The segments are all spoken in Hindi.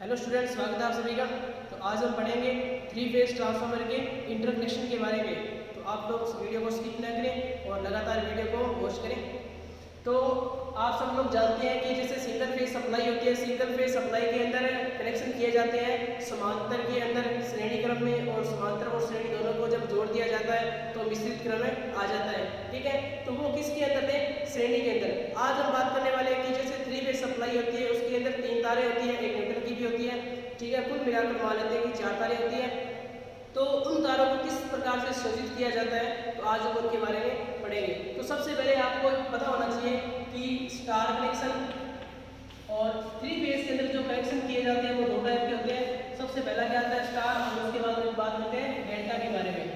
हेलो स्टूडेंट्स, स्वागत है आप सभी का। तो आज हम पढ़ेंगे थ्री फेज ट्रांसफार्मर के इंटरकनेक्शन के बारे में। तो आप लोग इस वीडियो को स्किप न करें और लगातार वीडियो को वॉच करें। तो आप सब लोग जानते हैं कि जैसे सिंगल फेज सप्लाई होती है, सिंगल फेज सप्लाई के अंदर कनेक्शन किए जाते हैं समांतर के अंदर श्रेणी क्रम में, और समांतर और श्रेणी दोनों को जब जोड़ दिया जाता है तो मिश्रित क्रम में आ जाता है। ठीक है, तो वो किसके अंदर थे? श्रेणी के अंदर। आज हम बात करने वाले हैं कि जैसे थ्री फेज सप्लाई होती है, उसके अंदर 3 तारें होती हैं, एक न्यूट्रल की भी होती है। ठीक है, कुल मिलाकर मान लेते हैं कि 4 तारें होती हैं। तो उन तारों को किस प्रकार से संयोजित किया जाता है, तो आज हम उनके बारे में पढ़ेंगे। तो सबसे पहले आपको पता होना चाहिए कि स्टार कनेक्शन और थ्री फेज के अंदर जो कनेक्शन किए जाते हैं वो 2 टाइप के होते हैं। सबसे पहला क्या आता है? स्टार। और उसके बाद में बात करते हैं डेल्टा के बारे में।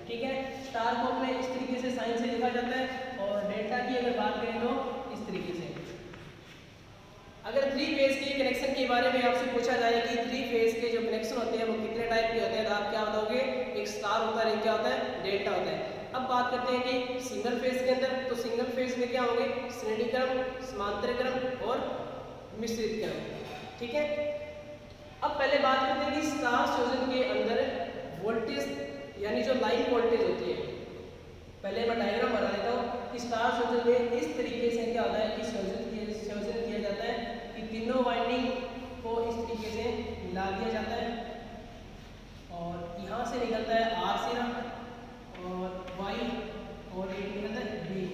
ठीक है, स्टार को अपने इस तरीके से साइन से लिखा जाता है, और डेल्टा की अगर बात करें तो इस तरीके से। अगर थ्री फेज के कनेक्शन के बारे में आपसे पूछा जाए कि थ्री फेज के जो कनेक्शन होते हैं वो कितने टाइप के होते हैं, तो आप क्या बताओगे? एक स्टार होता है, एक क्या होता है? डेल्टा होता है। अब बात करते हैं कि सिंगल फेज के अंदर, तो सिंगल फेज में क्या होंगे? श्रेणी क्रम, समांतर क्रम और मिश्रित क्रम। ठीक है, अब पहले बात करते हैं कि स्टार संयोजन के अंदर वोल्टेज यानी जो लाइन वोल्टेज होती है, पहले मैं डायग्राम बना देता हूँ कि स्टार संयोजन में इस तरीके से क्या होता है कि संयोजन किया जाता है कि तीनों वाइंडिंग को इस तरीके से मिला दिया जाता है, और यहाँ से निकलता है आर सिरा और वाई, और एक निकलता है बी,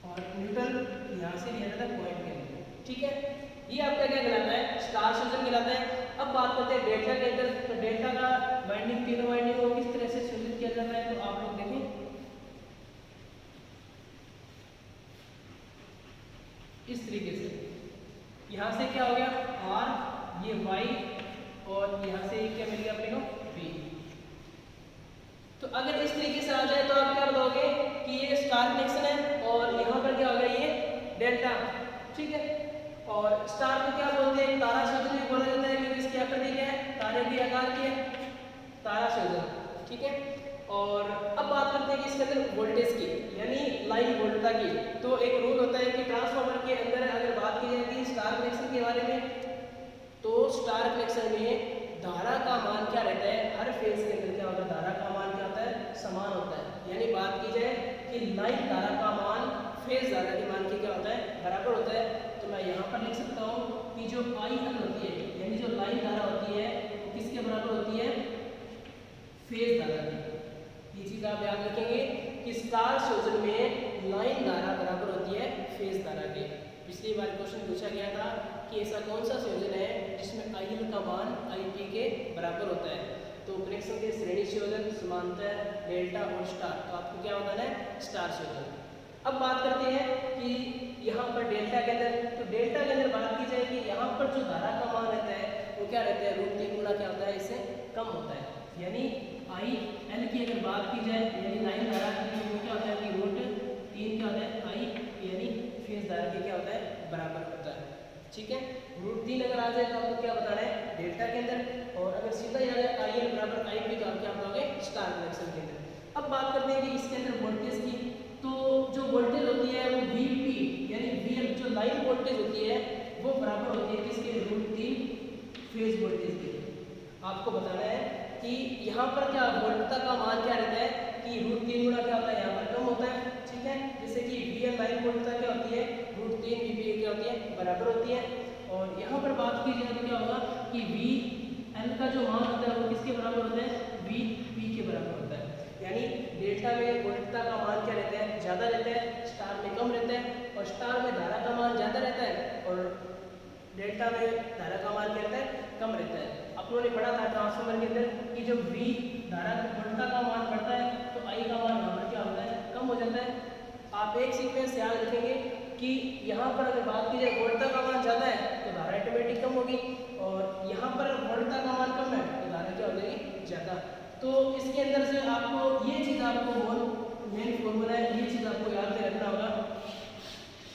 और न्यूट्रल यहाँ से लिया जाता है पॉइंट के अंदर। ठीक है, ये आपका क्या कहलाता है? स्टार संयोजन कहलाता है। अब बात करते हैं डेल्टा के अंदर। तो डेल्टा का वाइंडिंग, तीनों वाइंडिंग को किस तरह से संयोजित किया जाता है, तो आप लोग देखें इस तरीके से। यहाँ से क्या हो गया? आर, ये वाई, और यहाँ से क्या मिल गया अपने को? बी। तो अगर इस तरीके से आ जाए तो आप क्या बताओगे कि ये स्टार कनेक्शन है, और यहाँ पर क्या हो गया? ये डेल्टा। ठीक है, और स्टार को क्या बोलते हैं? तारा संयोजन भी बोला जाता है, क्योंकि इसकी आकृति क्या है? तारे की आकार की है, तारा संयोजन। ठीक है, और अब बात करते हैं कि इसके अंदर वोल्टेज की यानी लाइन वोल्टता की। तो एक रूल होता है कि ट्रांसफार्मर के अंदर अगर बात की जाए कि स्टार कनेक्शन के बारे में, तो स्टार कनेक्शन में धारा का मान क्या रहता है? हर फेज के अंदर क्या होता है? धारा का मान क्या होता है? समान होता है। यानी बात की जाए कि लाइन धारा का मान फेज धारा के मान के क्या होता है? बराबर होता है। तो मैं यहाँ पर लिख सकता हूँ कि जो आई एन होती है यानी जो लाइन धारा होती है वो किसके बराबर होती है? फेज धारा की। ये चीज आप याद रखेंगे कि स्टार संयोजन में लाइन धारा बराबर होती है फेज धारा के। पिछली बार क्वेश्चन पूछा गया था कि ऐसा कौन सा संयोजन है जिसमें आई एल का मान आई पी के बराबर होता है। तो कनेक्शन के श्रेणी संयोजन, समांतर, डेल्टा और स्टार। तो आपको क्या बताना है? स्टार संयोजन। अब बात करते हैं कि यहाँ पर डेल्टा के अंदर, तो डेल्टा के अंदर बात की जाए कि यहाँ पर जो धारा का मान रहता है वो क्या रहता है? √3 गुना क्या होता है? इससे कम होता है। यानी आई एल की अगर बात की जाए यानी लाइन धारा की, वो क्या होता है कि √3 क्या होता है? आई यानी फेज धारा के क्या होता है? बराबर होता है। ठीक है, √3 अगर आ जाए तो आपको क्या बताना है? डेल्टा के अंदर। और अगर सीधा ही आ जाए आई एल बराबर आई पी, तो आप क्या बताओगे? स्टार कनेक्शन के अंदर। अब बात करते हैं कि इसके अंदर वोल्टेज की। तो जो वोल्टेज होती है वो वी पी यानी वी एल, जो लाइन वोल्टेज होती है वो बराबर होती है किसके? √3 फेज वोल्टेज के। आपको बताना है कि यहाँ पर क्या वोल्टता का मान क्या रहता है कि √3 गुना क्या होता है? यहाँ पर कम होता है। ठीक है, जैसे कि वी एल लाइन वोल्टता क्या होती है? √3 वी क्या होती है? बराबर होती है। और यहाँ पर बात की जाए तो क्या होगा कि वी एल का जो मान होता है वो किसके बराबर होता है? वी पी के बराबर होता है। यानी डेल्टा में वोल्टता का मान क्या रहता है? ज़्यादा रहता है, स्टार में कम रहता है। और स्टार में धारा का मान ज़्यादा रहता है, और डेल्टा में धारा का मान क्या रहता है? कम रहता है। आप लोगों ने पढ़ा था ट्रांसफार्मर के अंदर कि जब वी धारा वोल्टता का मान बढ़ता है तो आई का मान यहाँ पर क्या होता है? कम हो जाता है। आप एक सीक्वेंस याद रखेंगे कि यहाँ पर अगर बात की जाए वोल्टता का मान ज़्यादा है तो धारा ऑटोमेटिक कम होगी, और यहाँ पर वोल्टता का मान कम है तो धारा क्या हो जाएगी? ज़्यादा। तो इसके अंदर से आपको ये चीज़, आपको बहुत मेन फॉर्मूला है, ये चीज़ आपको याद में रखना होगा।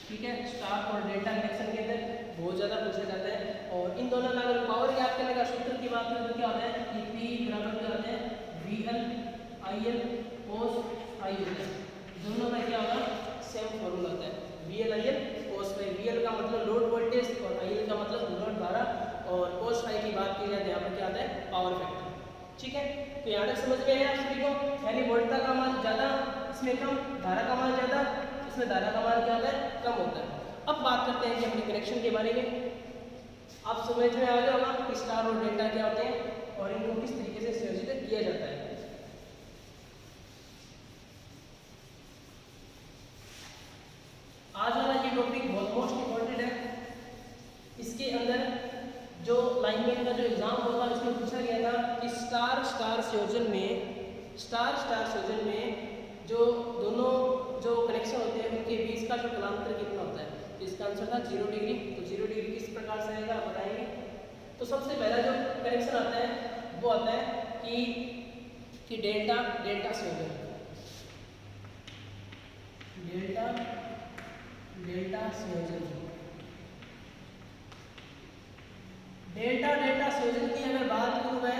ठीक है, स्टार और डेल्टा कनेक्शन के अंदर बहुत ज़्यादा पूछा जाता है। और इन दोनों का अगर पावर याद करने का सूत्र की बात करें तो क्या होता है कि पी बराबर क्या होता है? V L I L cos आई होता है। दोनों का क्या होगा? सेम फॉर्मूला होता है। V L I L cos में, वी एल का मतलब लोड वोल्टेज और आई एल का मतलब लोड धारा, पावर फैक्टर। ठीक है, तो यहाँ तक समझ में आया आप सभी को, यानी वोल्टता का मान ज़्यादा, इसमें कम, धारा का मान ज़्यादा, इसमें धारा का मान क्या होता है, कम होता है। अब बात करते हैं कि अपने कनेक्शन के बारे में। आप समझ में आ गया होगा कि स्टार और डेल्टा क्या होते हैं और इनको किस तरीके से संयोजित किया जाता है। आज वाला ये टॉपिक बहुत मोस्ट इम्पोर्टेंट है। इसके अंदर जो लाइनमैन का जो एग्जाम होगा उसमें पूछा गया था कि स्टार स्टार संयोजन में जो दोनों जो कनेक्शन होते हैं उनके बीच का जो कलांतर कितना होता है, तो इसका आंसर था 0 डिग्री। तो 0 डिग्री किस प्रकार से आएगा बताएंगे। तो सबसे पहला जो कनेक्शन आता है वो आता है कि डेल्टा डेल्टा संयोजन, डेल्टा संयोजन की अगर बात करूँ मैं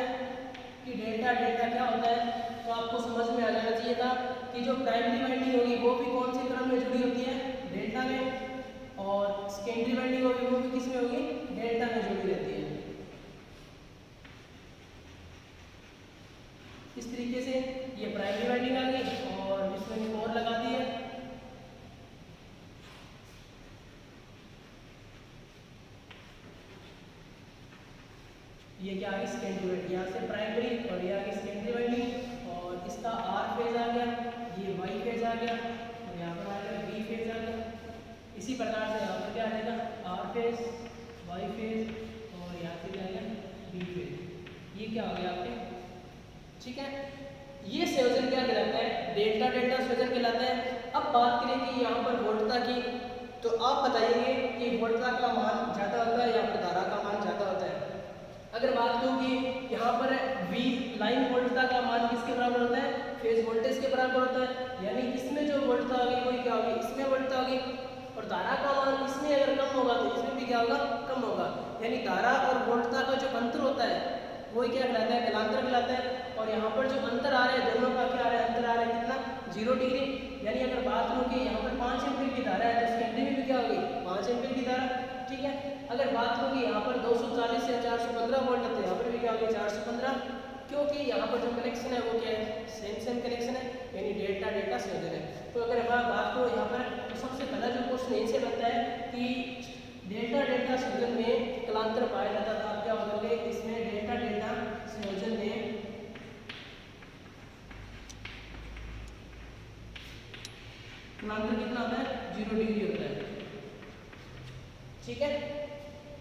कि डेल्टा क्या होता है, तो आपको समझ में आ जाना चाहिए था कि जो प्राइमरी वाइंडिंग होगी वो भी कौन से क्रम में जुड़ी होती है, डेल्टा में, और सेकेंडरी वाइंडिंग होगी वो भी किस में होगी, डेल्टा में जुड़ी रहती है। इस तरीके से ये प्राइमरी वाइंडिंग आ गई और इसमें भी और लगा दी है। ये क्या आ गई, सेकेंडरी वाइंडिंग, यहाँ से प्राइमरी और ये आ गई सेकेंडरी वाइंडिंग, और इसका आर फेज आ गया, ये वाई फेज आ गया, और यहाँ पर आ गया बी फेज आ गया। इसी प्रकार से यहाँ पर क्या आ जाएगा, आर फेज, वाई फेज, और यहाँ से क्या आ गया, बी फेज। ये क्या हो गया आपके, ठीक है। ये संयोजन क्या कहलाता है, डेल्टा संयोजन कहलाता है। अब बात करें कि यहाँ पर वोल्टता की, तो आप बताइए कि वोल्टता का मान ज़्यादा होता है या फिर धारा का मान ज़्यादा होता है। अगर बात करूँ कि यहाँ पर V लाइन वोल्टता का मान किसके बराबर होता है, फेज वोल्टेज के बराबर होता है, यानी इसमें जो वोल्टता होगी वही क्या होगी, इसमें वोल्टता होगी। और धारा का मान इसमें अगर कम होगा तो इसमें भी क्या होगा, कम होगा। यानी धारा और वोल्टता का जो अंतर होता है वही क्या कहलाता है, कलांतर कहलाता है। और यहाँ पर जो अंतर आ रहा है दोनों का क्या आ रहा है, अंतर आ रहा है कितना, 0 डिग्री। यानी अगर बात करूँ कि यहाँ पर 5 एम्पीयर की धारा है तो सेकेंडरी में भी क्या होगी, 5 एम्पीयर की धारा, ठीक है। अगर बात करूँ कि यहाँ पर 240 से 415 वोल्ट है तो यहाँ पर भी क्या होगी, 415, क्योंकि यहाँ पर जो कनेक्शन है वो क्या है, सेम कनेक्शन है, यानी डेल्टा संयोजन है। तो अगर मैं बात करूँ यहाँ पर, तो सबसे पहला जो क्वेश्चन यहीं से बनता है कि डेल्टा संयोजन में कलांतर पाया जाता था। आप क्या बोलोगे, इसमें डेल्टा संयोजन में कलांतर कितना होता है, 0 डिग्री होता है, ठीक है।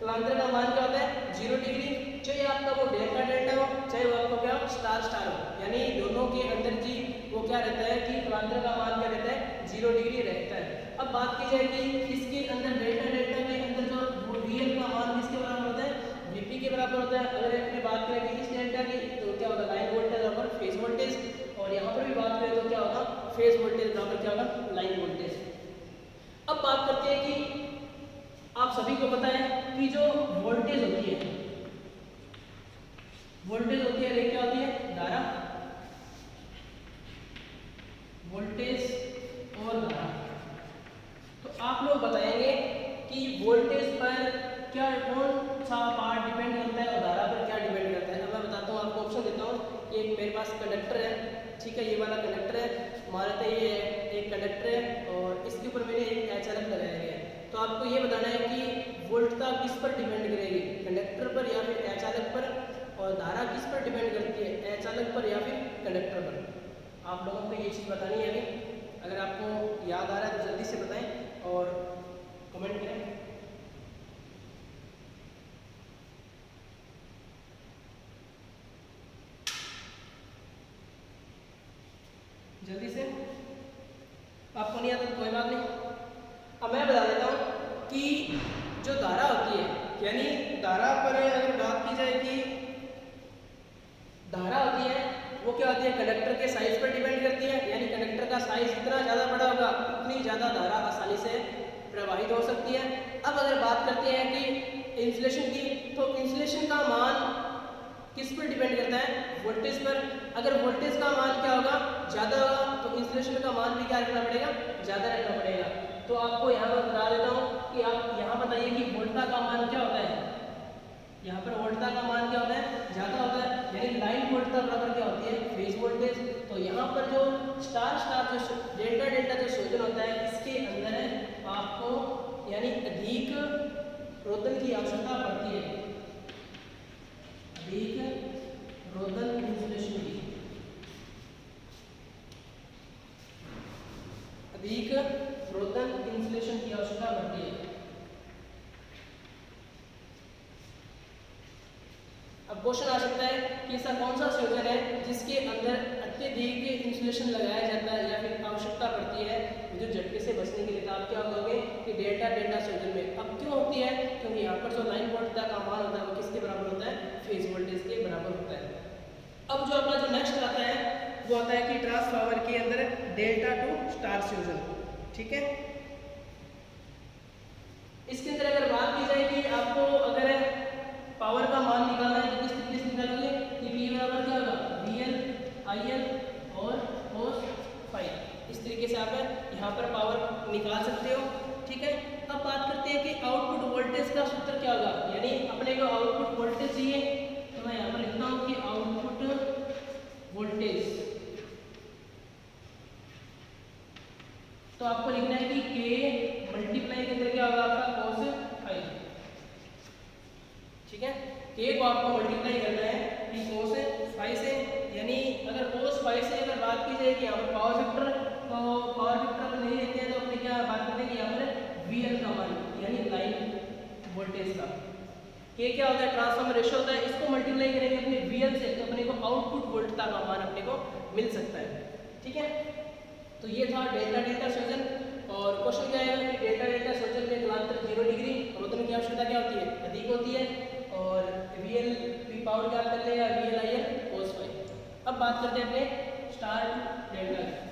कलांतर का मान क्या होता है, 0 डिग्री, चाहे आपका वो डेल्टा हो चाहे वो आपको क्या स्टार हो, यानी दोनों के अंदर जी वो क्या रहता है कि कलांतर का मान क्या रहता है, 0 डिग्री रहता है। अब बात की जाए कि इसके अंदर डेल्टा के अंदर जो VL का मान किसके बराबर होता है, VP के बराबर होता है। अगर अपनी बात करें कि इस डेल्टा की तो क्या होगा, लाइन वोल्टेज बराबर फेज वोल्टेज, और यहाँ पर भी बात करें तो क्या होगा, फेज वोल्टेज बराबर क्या होगा, लाइन वोल्टेज। अब बात करते हैं कि आप सभी को पता है कि जो वोल्टेज होती है रे क्या होती है, धारा, वोल्टेज और धारा। तो आप लोग बताएंगे कि वोल्टेज पर क्या कौन सा पार्ट डिपेंड करता है और धारा पर क्या डिपेंड करता है। अब मैं बताता हूँ, आपको ऑप्शन देता हूँ। ये मेरे पास कंडक्टर है, ठीक है, ये वाला कंडक्टर है, मान लेते हैं ये एक कंडक्टर है और इसके ऊपर मैंने एक अचालक लगाया गया है। तो आपको ये बताना है कि वोल्टता किस पर डिपेंड करेगी, कंडक्टर पर या फिर अचालक पर, और धारा किस पर डिपेंड करती है, अचालक पर या फिर कंडक्टर पर। आप लोगों को ये चीज़ बतानी है अभी। अगर आपको याद आ रहा है तो जल्दी से बताएं और कमेंट करें। जल्दी से, आपको नहीं आता तो कोई बात नहीं। अब मैं बता देता हूँ कि जो धारा होती है, यानी धारा पर अगर बात की जाए कि धारा होती है वो क्या होती है, कंडक्टर के साइज पर डिपेंड करती है। यानी कंडक्टर का साइज जितना ज़्यादा बड़ा होगा उतनी ज़्यादा धारा आसानी से प्रवाहित हो सकती है। अब अगर बात करते हैं कि इंसुलेशन की, तो इंसुलेशन का मान किस पर डिपेंड करता है, वोल्टेज पर। अगर वोल्टेज का मान क्या होगा, ज़्यादा होगा, तो इंसुलेशन का मान भी क्या रखना पड़ेगा, ज़्यादा रखना पड़ेगा। तो आपको यहाँ पर बता देता हूँ कि आप यहाँ बताइए कि वोल्टता का मान क्या होता है, यहाँ पर वोल्टता का मान क्या होता है, ज़्यादा होता है, यानी लाइन वोल्टता बराबर क्या होती है, फेज वोल्टेज। तो यहाँ पर जो स्टार स्टार जो डेल्टा डेल्टा जो संयोजन होता है, इसके अंदर आपको यानी अधिक रोधन की आवश्यकता पड़ती है, अधिक रोधन इंसुलेशन की, अधिक रोधन इंसुलेशन की आवश्यकता पड़ती है। अब क्वेश्चन आ सकता है कि ऐसा कौन सा संयोजन है जिसके अंदर अत्यधिक इंसुलेशन लगाया जाता है या फिर आवश्यकता पड़ती है विद्युत झटके से बचने के लिए। तो आप क्या कहोगे कि डेल्टा डेल्टा संयोजन में। अब क्यों होती है, क्योंकि यहाँ पर जो लाइन वोल्टता का मान होता है वो किसके बराबर होता है, फेज वोल्टेज के बराबर होता है। अब जो अपना जो नेक्स्ट आता है वो आता है कि ट्रांसफार्मर के अंदर डेल्टा टू स्टार संयोजन, ठीक है। इसके अंदर अगर बात की जाए कि आपको अगर पावर का मान निकालना है तो किस तरीके से निकालोगे कि P बराबर क्या होगा, VL IL और cos phi। इस तरीके से आप यहाँ पर पावर निकाल सकते हो, ठीक है। अब बात करते हैं कि आउटपुट वोल्टेज का सूत्र क्या होगा, यानी अपने को आउटपुट वोल्टेज चाहिए, तो मैं यहाँ पर लिखता हूँ कि आउटपुट वोल्टेज, तो आपको लिखना है कि K मल्टीप्लाई के अंदर क्या होगा आपका cos phi, ठीक है। K को आपको मल्टीप्लाई करना है कि cos phi से, यानी अगर cos phi से अगर बात की जाए कि यहाँ पर पावर फैक्टर, तो पावर फैक्टर अगर नहीं लेते हैं तो अपने क्या बात करते हैं कि यहाँ पर VL का मान यानी लाइन वोल्टेज का, K क्या होता है ट्रांसफार्मर रेशियो होता है, इसको मल्टीप्लाई करेंगे अपने VL से तो अपने को आउटपुट वोल्टता का मान अपने को मिल सकता है, ठीक है। तो ये था डेल्टा डेल्टा संयोजन। और क्वेश्चन क्या है कि डेल्टा डेल्टा संयोजन में कलांतर 0 डिग्री, रोधन की आवश्यकता क्या होती है, अधिक होती है, और VL भी पावर क्या कर लेगा, VL IL cos phi। अब बात करते हैं अपने स्टार डेल्टा की।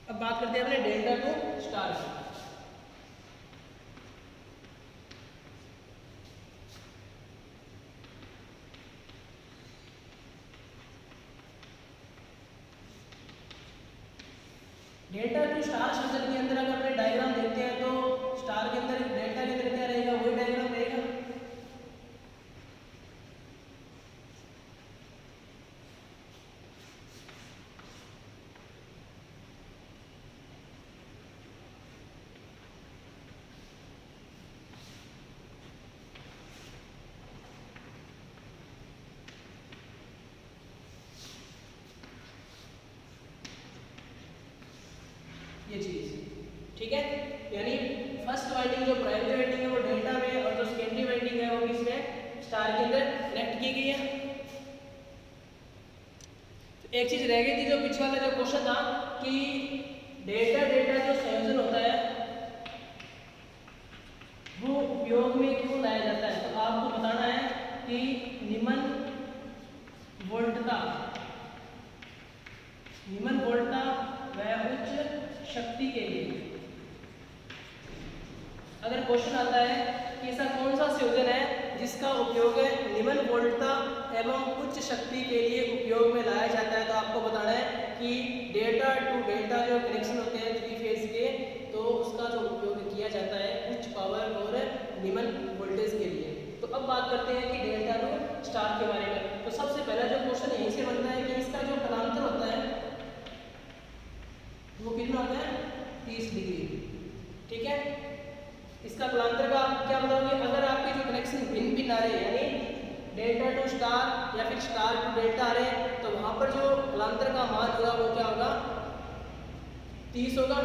अब बात करते हैं अपने डेल्टा टू स्टार की। डेल्टा टू स्टार संयोजन के अंदर अगर अपने डायग्राम देखते हैं तो स्टार के अंदर डेल्टा के अंदर क्या रहेगा, वही डायग्राम रहेगा। ये चीज, ठीक है, यानी फर्स्ट वाइंडिंग जो प्राइमरी वाइंडिंग है वो डेल्टा में और जो सेकेंडरी वाइंडिंग है वो किसमें, स्टार के अंदर कनेक्ट की गई है। तो एक चीज रह गई थी जो पीछे वाला जो क्वेश्चन था कि डेल्टा डेल्टा जो संयोजन होता है वो उपयोग में क्यों लाया जाता है। तो आपको बताना है कि निम्न वोल्टता व उच्च शक्ति के लिए। अगर क्वेश्चन आता है कि ऐसा कौन सा संयोजन है जिसका उपयोग निम्न वोल्टता एवं उच्च शक्ति के लिए उपयोग में लाया जाता है, तो आपको बताना है कि डेल्टा टू डेल्टा जो कनेक्शन होते हैं 3 फेज के, तो उसका जो उपयोग किया जाता है उच्च पावर और निम्न वोल्टेज के लिए। तो अब बात करते हैं कि डेल्टा टू स्टार के बारे में। तो सबसे पहला जो क्वेश्चन यहीं से बनता है कि इसका जो कलांतर होता है वो कितना होता है, 30 डिग्री, ठीक है। इसका कलांतर का क्या बताओगे, अगर आपके जो कनेक्शन भिन्न भिन्न आ रहे हैं यानी डेल्टा टू स्टार या फिर स्टार टू डेल्टा आ रहे हैं, तो वहां पर जो कलांतर का मान होगा वो क्या होगा, 30 होगा,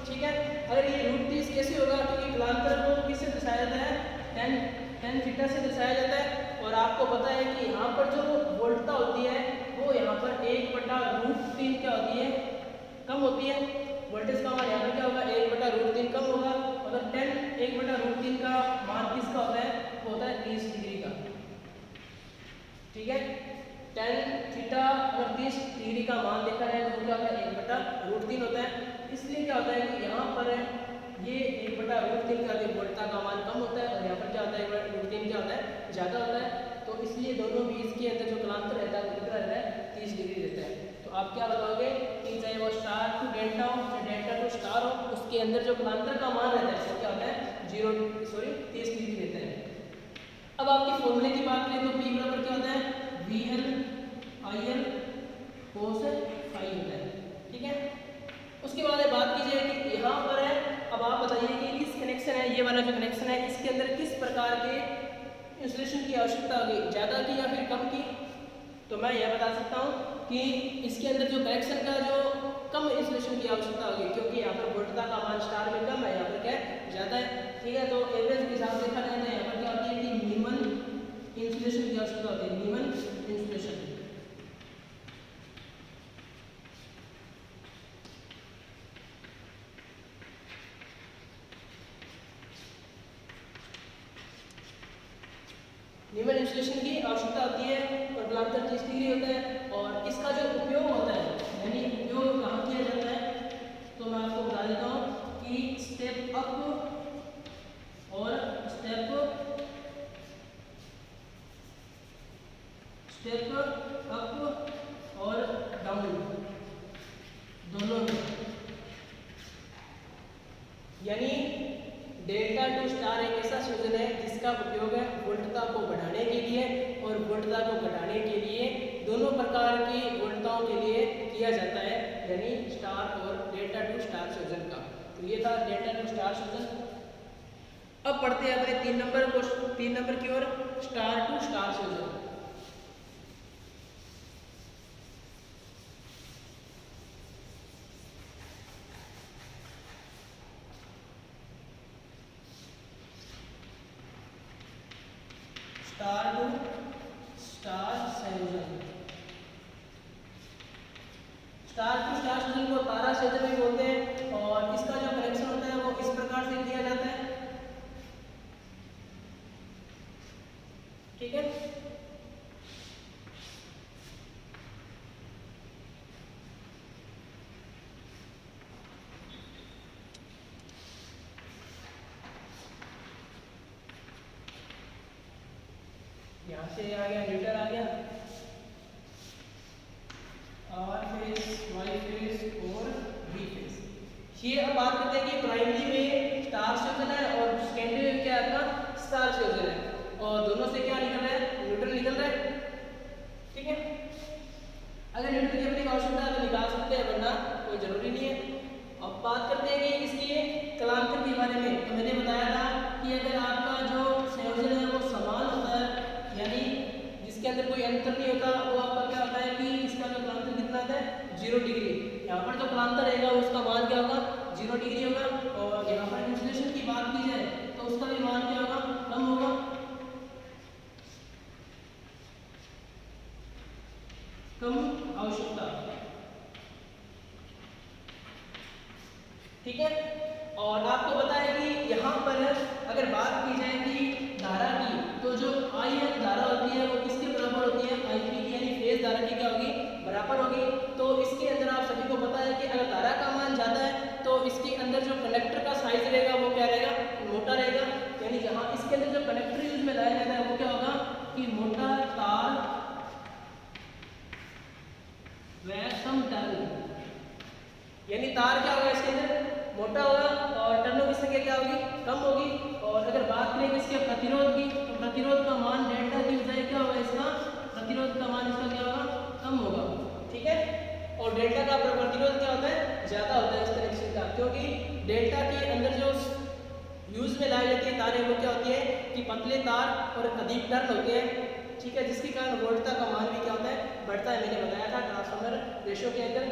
ठीक है। अगर ये √30 कैसे होगा, क्योंकि कलांतर को किससे दर्शाया जाता है, tan थीटा से दर्शाया जाता है। और आपको पता है कि यहाँ पर जो वोल्टता होती है वो यहाँ पर 1/√3 क्या होती है, कम होती है। वोल्टेज का मान यहाँ पर क्या होगा, 1/√3 कम होगा। अगर tan 1/√3 का मान किसका होता है, वो होता है 30 डिग्री का, ठीक है। tan थीटा अगर 30 डिग्री का मान देखा जाए तो क्या होता है, 1/√3 होता है। इसलिए क्या होता है कि यहाँ पर ये 1/√3 का वोल्टता का मान कम होता है और यहाँ पर क्या होता है 1/√3 क्या होता है, ज़्यादा होता है। तो इसलिए दोनों बीच के अंदर जो कलांतर रहता है वो कितना रहता है, 30 डिग्री रहता है। तो आप क्या बताओगे कि चाहे वो स्टार डेल्टा हो चाहे डेल्टा टू स्टार हो, उसके अंदर जो कलांतर का मान रहता है वो क्या होता है 30 डिग्री रहता है। अब आपकी फॉर्मूले की बात करें तो P बराबर क्या होता है VL IL cos phi होता है, ठीक है। उसके बाद बात की जाए कि यहाँ पर है, अब आप बताइए कि इस कनेक्शन है, ये वाला जो कनेक्शन है, इसके अंदर किस प्रकार के इंसुलेशन की आवश्यकता होगी, ज़्यादा की या फिर कम की। तो मैं यह बता सकता हूँ कि इसके अंदर जो कनेक्शन का जो कम इंसुलेशन की आवश्यकता होगी, क्योंकि यहाँ पर वोल्टता का मान स्टार में कम है, यहाँ पर क्या है ज़्यादा है, ठीक है। तो एवरेज के हिसाब से देखा जाए तो यहाँ पर क्या होती है कि न्यूमन इंसुलेशन की आवश्यकता होती है, न्यूमन इंसुलेशन। न्यूमन इंसुलेशन की आवश्यकता होती है और कलांतर 30 डिग्री होता है। और इसका जो उपयोग होता है, यानी उपयोग कहाँ किया जाता है, तो मैं आपको बता देता हूँ कि स्टेप अप और स्टेप अप और डाउन दोनों में, यानी डेल्टा टू स्टार एक ऐसा संयोजन है जिसका उपयोग है वोल्टता को बढ़ाने के लिए और वोल्टता को घटाने के लिए, दोनों प्रकार की वोल्टताओं के लिए किया जाता है, यानी स्टार और डेल्टा टू स्टार संयोजन का। तो ये था डेल्टा टू स्टार संयोजन। अब पढ़ते हैं अपने 3 नंबर की ओर, स्टार टू स्टार संयोजन। स्टार टू स्टार संयोजन, स्टार टू स्टार संयोजन को तारा संयोजन भी बोलते हैं और इसका जो कनेक्शन होता है वो इस प्रकार से किया जाता है, ठीक है। यहाँ से आ गया न्यूट्रल आ गया, आर फेज, वाई फेज और बी फेज। ये अब बात करते हैं कि प्राइमरी में स्टार संयोजन है और सेकेंडरी में क्या है आपका स्टार संयोजन है, और दोनों से क्या निकल रहा है न्यूट्रल निकल रहा है, ठीक है। अगर न्यूट्रल की अपनी आवश्यकता है तो निकाल सकते हैं, वरना कोई जरूरी नहीं है। अब बात करते हैं कि इसके कलांतर के बारे में। तो मैंने बताया था कि अगर आपका जो संयोजन है वो समान होता है, यानी जिसके अंदर कोई अंतर नहीं होता, वो आपका क्या होता है कि इसका जो कलांतर कितना आता है 0 डिग्री। यहाँ पर जो कलांतर रहेगा उसका मान क्या होगा 0 डिग्री होगा, और यहाँ पर इंसुलेशन की बात की जाए तो उसका भी मान क्या होगा कम होगा, कम आवश्यकता, ठीक है। और आपको पता है कि यहाँ पर अगर बात की जाए कि धारा की, तो जो आई एन धारा होती है वो किसके बराबर होती है आई पी की, यानी फेज धारा की क्या होगी बराबर होगी। तो इसके अंदर आप सभी को पता है कि अगर धारा का मान ज़्यादा है तो इसके अंदर जो कंडक्टर का साइज रहेगा वो क्या रहेगा मोटा रहेगा, यानी जहाँ इसके अंदर जो कंडक्टर यूज में लाया जाता है वो क्या होगा कि मोटा तार व सम टर्न, यानी तार क्या होगा इसके अंदर मोटा होगा और टर्नों की संख्या क्या होगी कम होगी। और अगर बात करें इसके प्रतिरोध की, तो प्रतिरोध का मान डेल्टा की बजाय क्या होगा इसका प्रतिरोध का मान इसका क्या होगा कम होगा, ठीक है। और डेल्टा का प्रतिरोध क्या होता है ज़्यादा होता है इस कनेक्शन का, क्योंकि डेल्टा के अंदर जो यूज में लाई जाती है तारें वो क्या होती है कि पतले तार और अधिक टर्न होते हैं, ठीक है, जिसके कारण वोल्टता का मान भी क्या होता है बढ़ता है। मैंने बताया था ट्रांसफार्मर रेशियो के अंदर।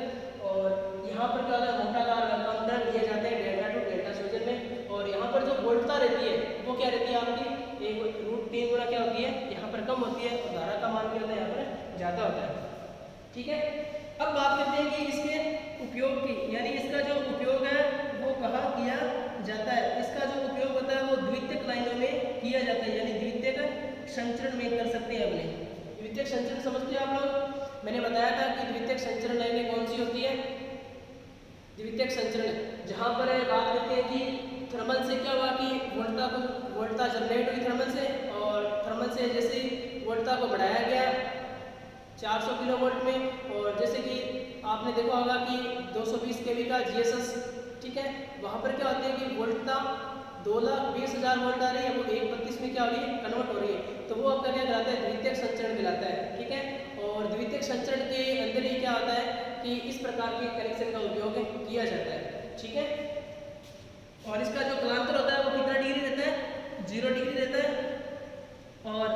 और यहाँ पर क्या होता है मोटा तार व कम टर्न दिए जाते हैं डेल्टा टू डेल्टा संयोजन में, और यहाँ पर जो वोल्टता रहती है वो क्या रहती है आपकी एक √3 गुना क्या होती है यहाँ पर कम होती है, और धारा का मान क्या होता है यहाँ पर ज़्यादा होता है, ठीक है। अब बात करते हैं कि इसके उपयोग की, यानी इसका जो उपयोग है वो कहाँ किया जाता है। इसका जो उपयोग होता है वो द्वितीयक लाइनों में किया जाता है, यानी द्वितीयक संचरण में कर सकते हैं अपने। द्वितीयक संचरण समझते हैं आप लोग, मैंने बताया था कि द्वितीयक संचरण लाइनें कौन सी होती है। द्वितीयक संचरण जहाँ पर बात करते हैं कि थर्मल से क्या हुआ कि वोल्टता जनरेट हुई थर्मल से, और थर्मल से जैसे वोल्टता को बढ़ाया गया 400 किलोवोल्ट में, और जैसे कि आपने देखा होगा कि 220 kV का GSS, ठीक है, वहाँ पर क्या होता है कि वोल्टता 2,20,000 वोल्ट आ रही है, वो 132 में क्या हो रही है, कन्वर्ट हो रही है। तो वो आपका क्या कहलाता है, द्वितीयक संचरण कहलाता है, ठीक है। और द्वितीयक संचरण के अंदर ही क्या होता है कि इस प्रकार के कनेक्शन का उपयोग किया जाता है, ठीक है। और इसका जो कलांतर होता है वो कितना डिग्री रहता है, 0 डिग्री रहता है। और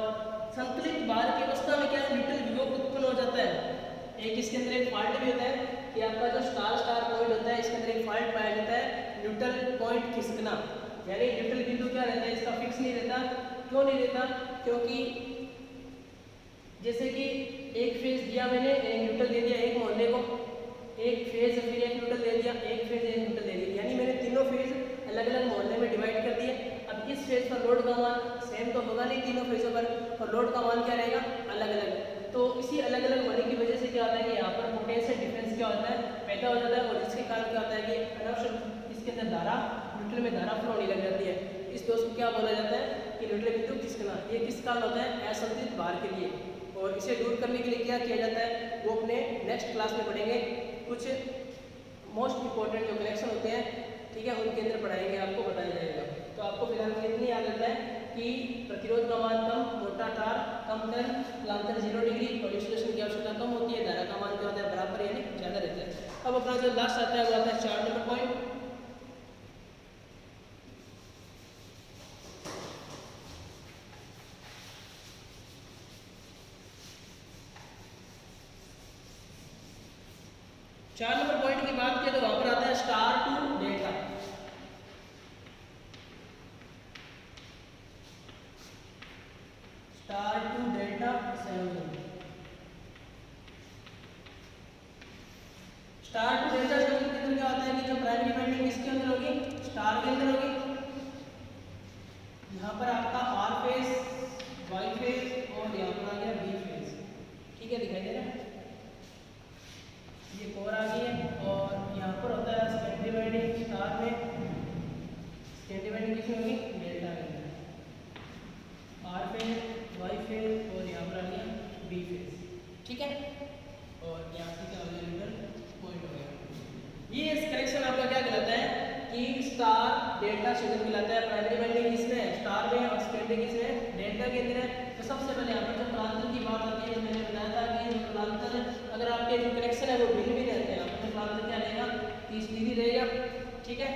संतुलित भार की अवस्था में क्या न्यूट्रल विभव उत्पन्न हो जाता है। एक इसके अंदर एक फॉल्ट भी होता है कि आपका जो स्टार स्टार पॉइंट होता है, इसके अंदर एक फॉल्ट पाया जाता है, न्यूट्रल पॉइंट खिसकना, यानी न्यूट्रल बिंदु क्या रहता है, इसका फिक्स नहीं रहता। क्यों नहीं रहता, क्योंकि जैसे कि एक फेज दिया मैंने, एक न्यूट्रल दे दिया एक मोहल्ले को, एक फेज फिर एक न्यूट्रल दे दिया, एक फेज एक न्यूट्रल दे दिया, यानी मैंने तीनों फेज अलग अलग मोहल्ले में डिवाइड कर दिए। अब इस फेज पर लोड का मान सेम तो होगा नहीं तीनों फेजों पर, और लोड का मान क्या रहेगा, अलग अलग। तो इसी अलग अलग होने की वजह से क्या होता है कि यहाँ पर पोटेंशियल डिफरेंस क्या होता है, पैदा हो जाता है। और जिसके कारण क्या होता है कि अनावश्यक इसके अंदर धारा, न्यूट्रल में धारा फ्लो होने लग जाती है। इस दोष को क्या बोला जाता है कि न्यूट्रल बिंदु खिसकना। ये किस कारण होता है, असंतुलित भार के लिए। और इसे दूर करने के लिए क्या किया जाता है, वो अपने नेक्स्ट क्लास में पढ़ेंगे। कुछ मोस्ट इंपॉर्टेंट जो कनेक्शन होते हैं, ठीक है, उनके अंदर पढ़ाएंगे, आपको बताया जाएगा। तो आपको फिलहाल इतनी याद रहता है कि प्रतिरोध का मान कम, मोटा तार कम कर, कलांतर 0 डिग्री और इंसुलेशन की आवश्यकता कम होती है, धारा का मान क्या होता है, बराबर यानी ज़्यादा रहता है। अब अपना जो लास्ट आता है वो आता है 4 नंबर पॉइंट। चार नंबर पॉइंट की बात किया तो वहां पर आता है star to delta. Star to delta संयोजन। स्टार टू डेल्टा संयोजन के अंदर क्या होता है कि जो प्राइमरी वाइंडिंग किसके अंदर होगी, स्टार के अंदर होगी। यहाँ पर आपका आर फेज, वाई फेज और यहाँ पर आ गया बी फेज, ठीक है, दिखाई दे रहा है, ये कोर आ गई है। और यहाँ पर होता है सेकेंडरी वाइंडिंग स्टार में, सेकेंडरी वाइंडिंग किसमें होगी, डेल्टा में, आर फेज, वाई फेज और यहाँ पर आ गया बी फेज, ठीक है। और यहाँ से क्या हो गया, न्यूट्रल पॉइंट हो गया। ये इस कनेक्शन आपका क्या कहलाता है कि स्टार डेल्टा संयोजन कहलाता है। प्राइमरी वाइंडिंग किसमें है, स्टार में, और सेकेंडरी किसमें है, डेल्टा के अंदर है। तो सबसे पहले यहाँ पर जो कलांतर की बात आती है, मैंने बताया था कि कलांतर अगर आपके जो कनेक्शन है वो भिन्न भी रहते हैं, यहाँ पर कलांतर क्या रहेगा, 30 डिग्री रहेगा, ठीक है।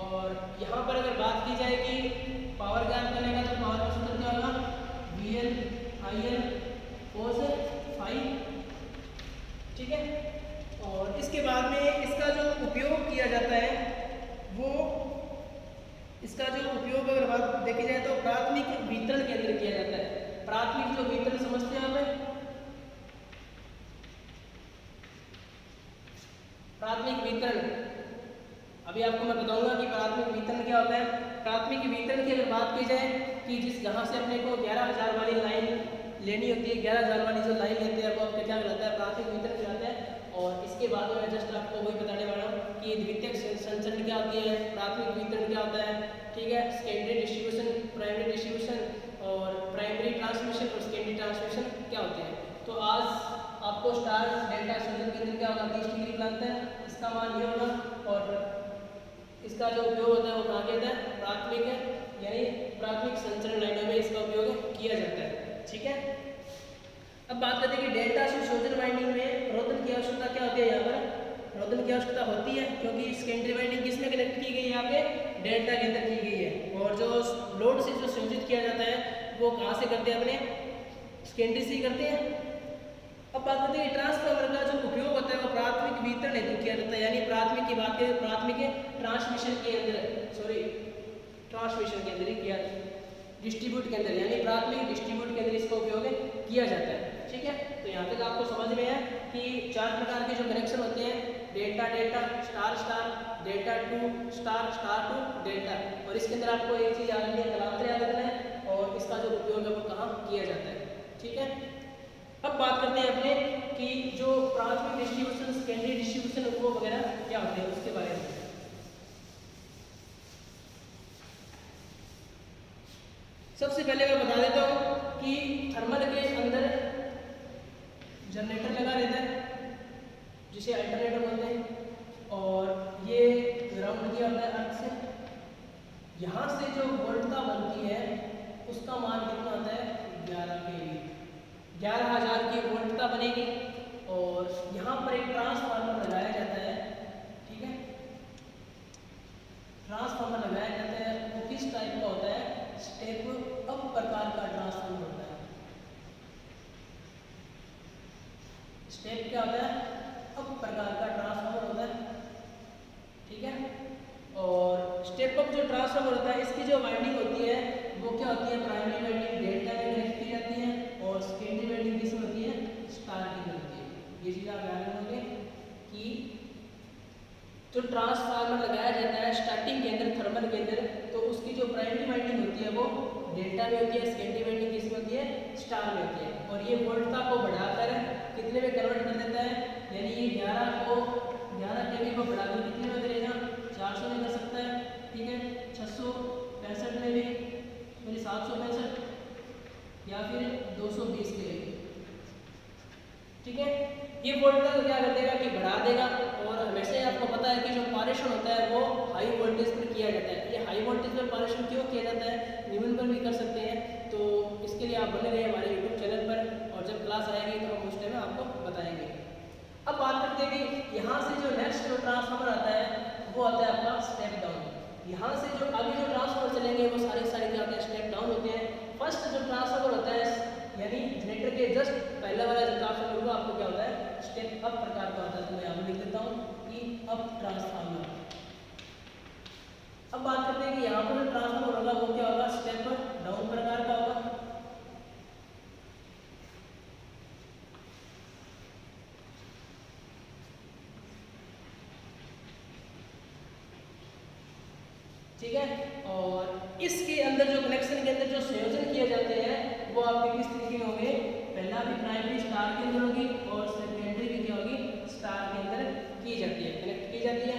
और यहाँ पर अगर बात की जाए कि पावर ज्ञात करने का, तो पावर का सूत्र क्या होगा, VL IL cos phi, ठीक है। और इसके बाद में इसका जो उपयोग किया जाता है वो, इसका जो उपयोग अगर बात देखी जाए तो प्राथमिक वितरण के अंदर किया जाता है। प्राथमिक जो वितरण समझते हैं हमें, प्राथमिक वितरण अभी आपको मैं बताऊंगा कि प्राथमिक वितरण क्या होता है। प्राथमिक वितरण की अगर बात की जाए कि जिस जहाँ से अपने को 11,000 वाली लाइन लेनी होती है, 11,000 वाली जो लाइन लेते हैं वो आपका क्या कहलाता है, प्राथमिक वितरण कहलाता है। और इसके बाद में मैं जस्ट आपको वही बताने वाला हूँ कि द्वितीयक संचरण क्या होती है, प्राथमिक वितरण क्या होता है, ठीक है, सेकेंडरी डिस्ट्रीब्यूशन, प्राइमरी डिस्ट्रीब्यूशन और प्राइमरी ट्रांसमिशन और सेकेंडरी ट्रांसमिशन क्या होते हैं। तो आज आपको स्टार डेल्टा संयोजन के अंदर क्या होगा, 30 डिग्री प्लांट है, इसका मान ये होगा। और इसका जो उपयोग होता है वो कहाँ किया जाता है, प्राथमिक है, यानी प्राथमिक संचरण लाइनों में इसका उपयोग किया जाता है, ठीक है। अब बात करते हैं कि डेल्टा संशोधन वाइंडिंग में रोधन की आवश्यकता क्या होती है। यहाँ पर रोधन की आवश्यकता होती है क्योंकि सेकेंडरी वाइंडिंग किसमें कनेक्ट की गई है, यहाँ पे डेल्टा के अंदर की गई है। और जो लोड से जो संयोजित किया जाता है वो कहाँ से करते हैं, अपने सेकेंडरी से ही करते हैं। अब बात करते हैं ट्रांसफार्मर का जो उपयोग होता है वो प्राथमिक वितरण हेतु किया जाता है, यानी प्राथमिक की बात करें, प्राथमिक ट्रांसमिशन के अंदर, सॉरी ट्रांसमिशन के अंदर ही किया, डिस्ट्रीब्यूट के अंदर, यानी प्राथमिक डिस्ट्रीब्यूट के अंदर इसका उपयोग किया जाता है, ठीक है। तो यहाँ तक आपको समझ में है कि 4 प्रकार के जो कनेक्शन होते हैं, delta delta, star star, delta two star, star to delta. और इसके अंदर आपको एक चीज़ याद रखनी है, कलांतर याद रखना है और इसका जो उपयोग है वो कहाँ किया जाता है, ठीक है। अब बात करते हैं अपने कि जो प्राथमिक डिस्ट्रीब्यूशन, सेकेंडरी डिस्ट्रीब्यूशन वो वगैरह क्या होते हैं उसके बारे में। सबसे पहले मैं बता देता हूँ कि थर्मल के अंदर जनरेटर लगा रहता है जिसे अल्टरनेटर बोलते हैं, और ये ग्राउंड किया होता है अर्थ से। यहाँ से जो वोल्टता बनती है उसका मान कितना आता है 11 kV, 11,000 की वोल्टता बनेगी। और यहाँ पर एक ट्रांसफार्मर लगाया जाता है, ठीक है, ट्रांसफार्मर लगाया जाता है। वो किस टाइप का होता है, स्टेप अप प्रकार का ट्रांसफार्मर होता है। स्टेप क्या होता है, अप प्रकार का ट्रांसफार्मर होता है, ठीक है। और स्टेप अप जो ट्रांसफार्मर होता है, इसकी जो वाइंडिंग होती है वो क्या होती है, प्राइमरी वाइंडिंग डेल्टा में कनेक्ट की जाती है, और सेकेंडरी वाइंडिंग किस में होती है, स्टार की होती है। ये चीज़ आप ध्यान रखोगे कि जो ट्रांसफार्मर लगाया जाता है स्टार्टिंग के अंदर, थर्मल के अंदर, तो उसकी जो प्राइमरी वाइंडिंग होती है वो डेल्टा में होती है, सेकेंडरी वाइंडिंग किस में होती है, स्टार में होती है। और ये वोल्टता को बढ़ाकर कितने में कन्वर्ट कर देता है, यानी ये 11 kV को बढ़ाकर कितने में करेगा, 400 में कर सकता है, ठीक है, 665 में भी, सॉरी 765 या फिर 220 kV, ठीक है। ये वोल्टता को क्या कर देगा कि बढ़ा देगा। और हमेशा ही आपको पता है कि जो पारेषण होता है वो हाई वोल्टेज पर किया जाता है। ये हाई वोल्टेज पर पारेषण क्यों किया जाता है, निम्न पर भी कर सकते हैं, तो इसके लिए आप बने रहिए हमारे यूट्यूब चैनल पर, और जब क्लास आएगी तो हम उस टाइम आपको बताएंगे। अब बात करते हैं कि यहाँ से जो नेक्स्ट जो ट्रांसफार्मर आता है वो आता है आपका स्टेप डाउन। यहाँ से जो आगे जो ट्रांसफार्मर चलेंगे वो सारे क्या होते हैं, स्टेप डाउन होते हैं। फर्स्ट जो ट्रांसफार्मर होता है, यानी जनरेटर के जस्ट पहला वाला जो ट्रांसफार्मर होगा आपको क्या होता है, स्टेप अप प्रकार का होता है। तो मैं यहाँ पर लिख देता हूँ कि अप ट्रांसफार्मर। अब बात करते हैं कि यहाँ पर जो ट्रांसफार्मर होगा वो क्या होगा, स्टेप डाउन प्रकार का होगा। ठीक है। और इसके अंदर जो कनेक्शन के अंदर जो संयोजन किए जाते हैं वो आपके किस तरीके में होंगे, पहला भी प्राइमरी स्टार के अंदर होगी और सेकेंडरी भी क्या होगी, स्टार के अंदर की जाती है, कनेक्ट की जाती है,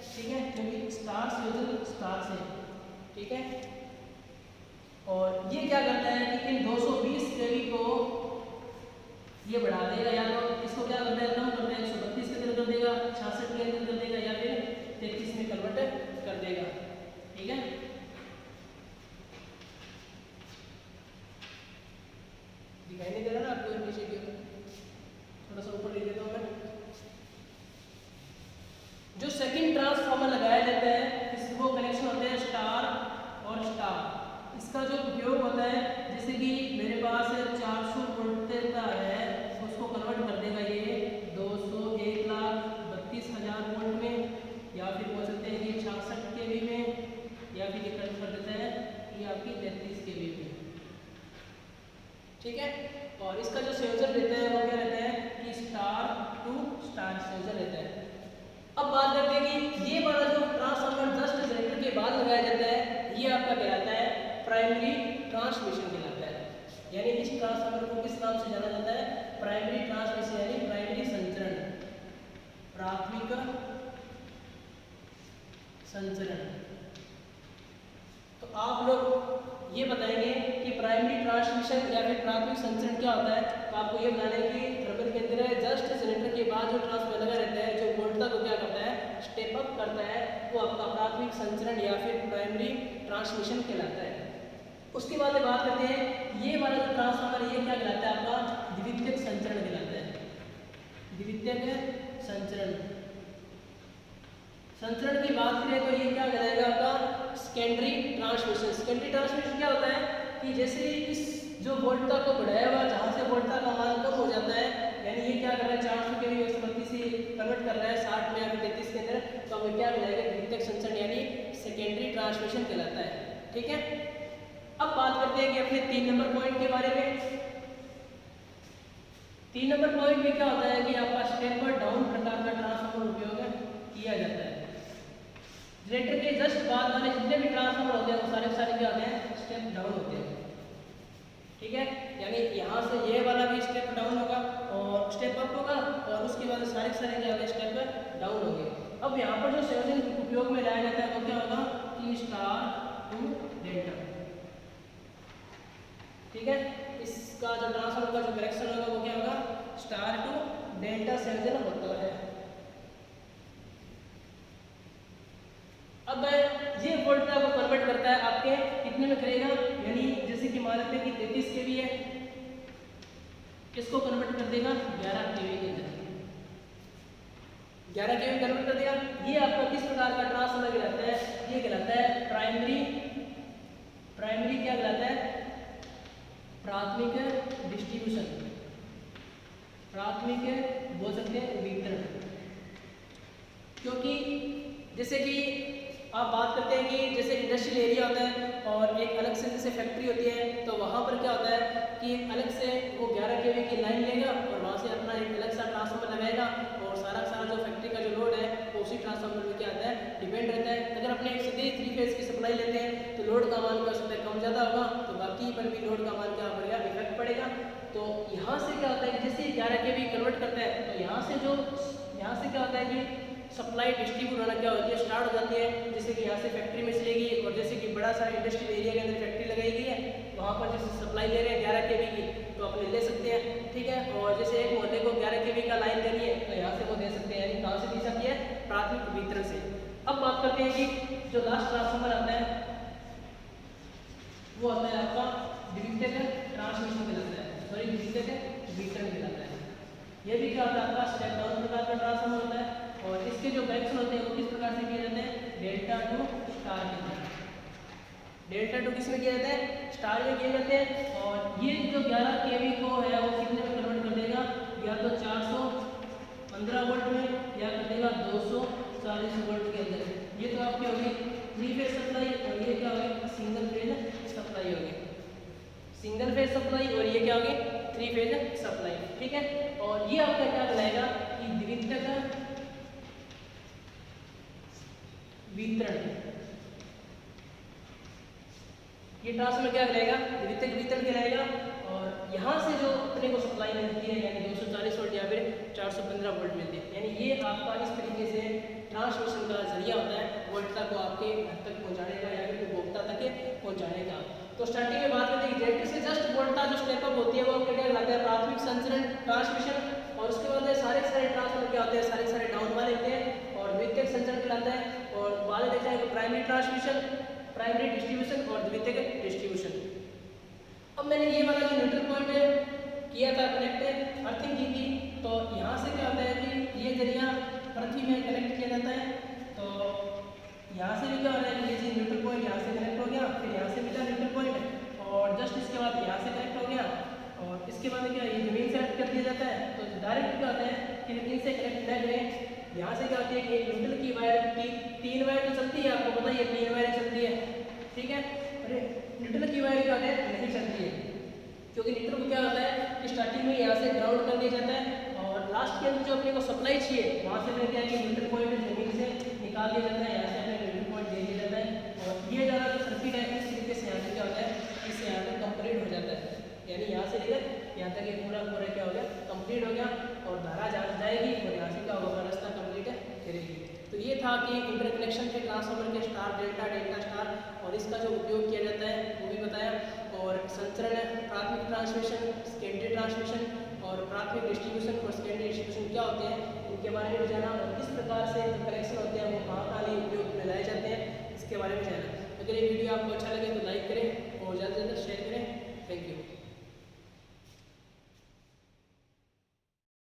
ठीक है, क्योंकि स्टार संयोजन स्टार से, ठीक है। और ये क्या करता है कि इन 220 kV को ये बढ़ा देगा, या तो इसको क्या करता है, कम करता है, 132 के अंदर कर देगा, 66 के अंदर कर देगा, या फिर 33 में कन्वर्ट कर देगा, ठीक है। दिखाई नहीं दे रहा ना आपको, नीचे की थोड़ा सा ऊपर ले देता हूँ मैं। जो सेकंड ट्रांसफार्मर लगाया जाता है वो कनेक्शन होते हैं स्टार और स्टार। इसका जो उपयोग होता है, जैसे कि मेरे पास 400 वोल्ट का है, उसको कन्वर्ट कर देगा ये 1,32,000 वोल्ट में, या फिर बोल सकते हैं कि 66 kV में, या फिर ये कन्वर्ट कर देता है ये आपकी 33 kV में, ठीक है। और इसका जो संयोजन रहता है वो क्या रहता है कि स्टार टू स्टार संयोजन रहता है। अब बात करते हैं कि ये वाला जो ट्रांसफार्मर जस्ट जनरेटर के बाद लगाया जाता है ये आपका कहलाता है प्राइमरी ट्रांसमिशन कहलाता है। यानी इस ट्रांसफार्मर को किस नाम से जाना जाता है, प्राइमरी ट्रांसमिशन, यानी प्राइमरी संचरण, प्राथमिक संचरण। तो आप लोग ये बताएंगे कि प्राइमरी ट्रांसमिशन या फिर प्राथमिक संचरण क्या होता है। तो आपको ये बताना है कि थर्मल के अंदर जस्ट जनरेटर के बाद जो ट्रांसफार्मर लगा रहता है, जो वोल्टता को क्या करता है, स्टेप अप करता है, वो आपका प्राथमिक संचरण या फिर प्राइमरी ट्रांसमिशन कहलाता है। उसके बाद बात करते हैं, ये वाला जो ट्रांसफार्मर ये क्या कहलाता है, आपका द्वितीयक संचरण कहलाता है। द्वितीयक संचरण, संचरण की बात करें तो ये क्या कहलाएगा आपका सेकेंडरी ट्रांसमिशन। सेकेंडरी ट्रांसमिशन क्या होता है कि जैसे इस जो वोल्टता को बढ़ाया हुआ, जहाँ से वोल्टता का मान कम हो जाता है, यानी ये क्या कर रहा है 400 के 132 से कन्वर्ट कर रहा है 60 में या फिर 33 के अंदर, तो हमें क्या कहलाएगा द्वितीयक संचरण यानी सेकेंडरी ट्रांसमिशन कहलाता है, ठीक है। अब बात करते हैं कि अपने 3 नंबर पॉइंट के बारे में। 3 नंबर पॉइंट में क्या होता है कि आपका स्टेप डाउन प्रकार का ट्रांसफार्मर उपयोग किया जाता है। जनरेटर के जस्ट बाद वाले जितने भी ट्रांसफार्मर होते हैं वो सारे क्या होते हैं, स्टेप डाउन होते हैं, ठीक है। यानी यहाँ से ये वाला भी स्टेप डाउन होगा और स्टेप अप होगा, और उसके बाद सारे क्या होंगे, स्टेप डाउन होंगे। अब यहाँ पर जो संयोजन उपयोग में लाया जाता है वो क्या होगा कि स्टार टू डेल्टा, ठीक है। इसका जो ट्रांसफार्मर का जो कनेक्शन होगा वो क्या होगा, स्टार टू डेल्टा संयोजन होता है। अब ये वोल्टा को कन्वर्ट करता है आपके कितने में करेगा, यानी जैसे कि मान लेते हैं कि 33 केवी है, इसको कन्वर्ट कर देगा 11 केवी के अंदर, 11 केवी कन्वर्ट कर देगा। ये आपका किस प्रकार का ट्रांसफार्मर कहलाता है, ये कहलाता है प्राइमरी क्या कहलाता है, प्राथमिक डिस्ट्रीब्यूशन, प्राथमिक बोल सकते हैं वितरण। क्योंकि जैसे कि आप बात करते हैं कि जैसे इंडस्ट्रियल एरिया होता है और एक अलग से जैसे फैक्ट्री होती है, तो वहाँ पर क्या होता है कि अलग से वो 11 केवी की लाइन लेगा और वहाँ से अपना एक अलग सा ट्रांसफार्मर लगाएगा और सारा जो फैक्ट्री का जो लोड है वो उसी ट्रांसफार्मर में क्या आता है डिपेंड रहता है। अगर अपने एक सीधे 3 फेज की सप्लाई लेते हैं तो लोड का मान क्या हो सकता है, कम ज़्यादा होगा, तो बाकी पर भी लोड का मान क्या पड़ेगा, इफेक्ट पड़ेगा। तो यहाँ से क्या होता है कि जैसे 11 केवी कन्वर्ट करता है तो यहाँ से क्या होता है कि सप्लाई डिस्ट्रीब्यूट होना क्या होती है, स्टार्ट हो जाती है। जैसे कि यहाँ से फैक्ट्री में चलेगी और जैसे कि बड़ा सारा इंडस्ट्रियल एरिया के अंदर फैक्ट्री लगाई गई है, वहाँ पर जैसे सप्लाई ले रहे हैं 11 केवी की तो अपने ले सकते हैं, ठीक है। और जैसे एक मोहल्ले को 11 केवी का लाइन देनी है तो यहाँ से वो दे सकते हैं, यानी कहाँ से दी जाती है, प्राथमिक वितरण से। अब बात करते हैं कि जो लास्ट ट्रांसफार्मर आता है वो आता है आपका द्वितीयक ट्रांसमिशन कहलाता है, सॉरी द्वितीयक वितरण कहलाता है। ये भी क्या होता है आपका स्टेप डाउन प्रकार का ट्रांसफार्मर होता है और इसके जो कनेक्शन होते हैं वो किस प्रकार से किए जाते हैं, डेल्टा टू स्टार के अंदर, डेल्टा टू किस में किया जाता है, स्टार में किए जाते हैं। और ये जो 11 केवी को है वो कितने में कन्वर्ट कर देगा, या तो 415 वोल्ट में या कर देगा 240 वोल्ट के अंदर। ये तो आपकी होगी 3 फेज सप्लाई और ये क्या होगी, सिंगल फेज सप्लाई होगी, सिंगल फेज सप्लाई और ये क्या होगी, 3 फेज सप्लाई, ठीक है। और ये आपका क्या कहलाएगा कि द्वितीयक वितरण, ये ट्रांसफार्मर क्या कहलाएगा, द्वितीयक वितरण कहलाएगा। और यहाँ से जो अपने को सप्लाई मिलती है यानी 240 वोल्ट या फिर 415 वोल्ट मिलती है, यानी ये आपका इस तरीके से ट्रांसमिशन का जरिया होता है वोल्टा को आपके घर तक पहुँचाने का या फिर उपभोक्ता तक पहुँचाने का। तो स्टार्टिंग में बात करते हैं कि जनरेटर से जस्ट वोल्टा जो स्टेप अप होती है वो क्या कहलाता है, प्राथमिक संचरण ट्रांसमिशन। और उसके बाद सारे ट्रांसफार्मर क्या होते हैं, सारे डाउन वाले होते हैं और द्वितीयक संचरण कहलाता है। और बाद में देखा है प्राइमरी ट्रांसमिशन, प्राइमरी डिस्ट्रीब्यूशन और द्वितीयक डिस्ट्रीब्यूशन। अब मैंने ये वाला जो न्यूट्रल पॉइंट किया था कनेक्ट, अर्थिंग की थी, तो यहाँ से क्या होता है कि ये जरिया पृथ्वी में कनेक्ट किया जाता है। तो यहाँ से भी क्या हो रहा है कि ये न्यूट्रल पॉइंट यहाँ से कनेक्ट हो गया, फिर यहाँ से मिला न्यूट्रल पॉइंट और जस्ट इसके बाद यहाँ से कनेक्ट हो गया और इसके बाद क्या ये जमीन से कनेक्ट कर दिया जाता है। तो डायरेक्ट क्या होता है कि जमीन से कनेक्ट न करें, यहाँ से क्या होती है कि न्यूट्रल की वायर की 3 वायर तो चलती है, आपको पता ही है 3 वायर चलती है, ठीक है। अरे न्यूट्रल की वायर क्या होता है, नहीं चलती है, क्योंकि न्यूट्रल को क्या होता है कि स्टार्टिंग में यहाँ से ग्राउंड कर दिया जाता है और लास्ट के अंदर जो अपने को सप्लाई चाहिए वहाँ से क्या है कि न्यूट्रल पॉइंट जमीन से निकाल दिया जाता है, यहाँ से अपने न्यूट्रल पॉइंट दे दिया जाता है। और ये ज़्यादा जो सर्किट है इस तरीके से यहाँ से क्या होता है, इससे यहाँ तक कंप्लीट हो जाता है, यानी यहाँ से लेकर यहाँ तक ये पूरा क्या हो गया, कंप्लीट हो गया और धारा जाएगी और यहाँ से क्या होगा, रास्ता कंप्लीट करेगी। तो ये था कि इंटरकनेक्शन के ट्रांसफार्मर के स्टार डेल्टा, डेल्टा स्टार और इसका जो उपयोग किया जाता है वो भी बताया। और संचरण, प्राथमिक ट्रांसमिशन, सेकेंडरी ट्रांसमिशन और प्राथमिक डिस्ट्रीब्यूशन और सेकेंडरी डिस्ट्रीब्यूशन क्या होते हैं उनके बारे में जाना और किस प्रकार से जो कनेक्शन होते हैं वो कहाँ लिए उपयोग में लाए जाते हैं इसके बारे में जाना। अगर ये वीडियो आपको अच्छा लगे तो लाइक करें और ज़्यादा से ज़्यादा शेयर करें। Thank you.